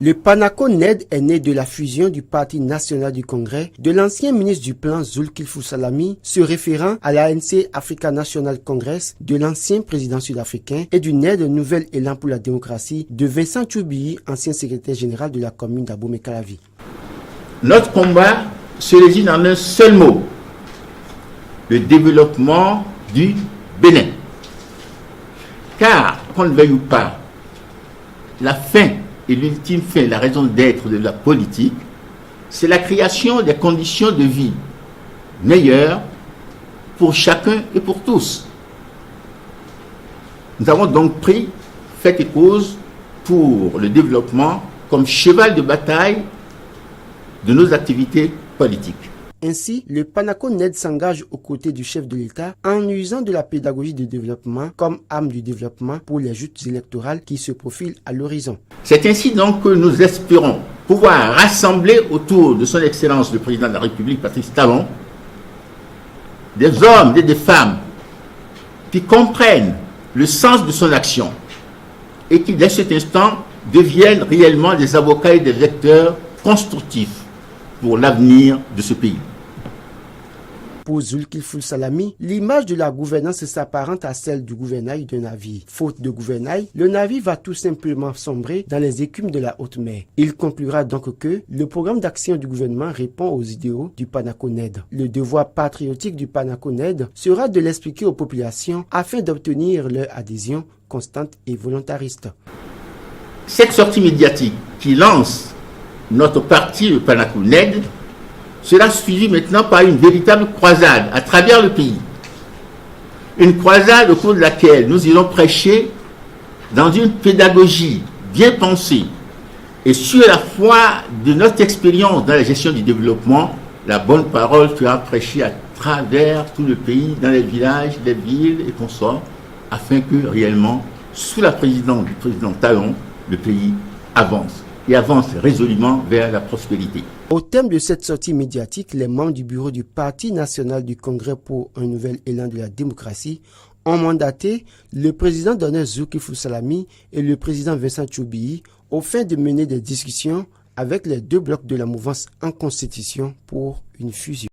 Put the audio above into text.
Le PANACO-NED est né de la fusion du Parti national du Congrès, de l'ancien ministre du Plan Zulkiflu Salami, se référant à l'ANC Africa National Congress, de l'ancien président sud-africain, et du NED Nouvel Élan pour la démocratie, de Vincent Tchoubiyi, ancien secrétaire général de la commune d'Abomey-Calavi. Notre combat se résume en un seul mot: le développement du Bénin. Car, qu'on le veuille ou pas, la fin et l'ultime fin, la raison d'être de la politique, c'est la création des conditions de vie meilleures pour chacun et pour tous. Nous avons donc pris fait et cause pour le développement comme cheval de bataille de nos activités politiques. Ainsi, le PANACO-NED s'engage aux côtés du chef de l'État en usant de la pédagogie de développement comme arme du développement pour les joutes électorales qui se profilent à l'horizon. C'est ainsi donc que nous espérons pouvoir rassembler autour de son Excellence le Président de la République, Patrice Talon, des hommes et des femmes qui comprennent le sens de son action et qui, dès cet instant, deviennent réellement des avocats et des vecteurs constructifs pour l'avenir de ce pays. Pour Zulkiflu Salami, l'image de la gouvernance s'apparente à celle du gouvernail d'un navire. Faute de gouvernail, le navire va tout simplement sombrer dans les écumes de la haute mer. Il conclura donc que le programme d'action du gouvernement répond aux idéaux du PANACO-NED. Le devoir patriotique du PANACO-NED sera de l'expliquer aux populations afin d'obtenir leur adhésion constante et volontariste. Cette sortie médiatique qui lance notre parti, le PANACO-NED, sera suivi maintenant par une véritable croisade à travers le pays. Une croisade au cours de laquelle nous irons prêcher dans une pédagogie bien pensée et sur la foi de notre expérience dans la gestion du développement, la bonne parole sera prêchée à travers tout le pays, dans les villages, les villes et consorts, afin que réellement, sous la présidence du président Talon, le pays avance et avance résolument vers la prospérité. Au thème de cette sortie médiatique, les membres du bureau du Parti national du Congrès pour un nouvel élan de la démocratie ont mandaté le président d'honneur Zulkiflu Salami et le président Vincent Tchoubiyi au fin de mener des discussions avec les deux blocs de la mouvance en constitution pour une fusion.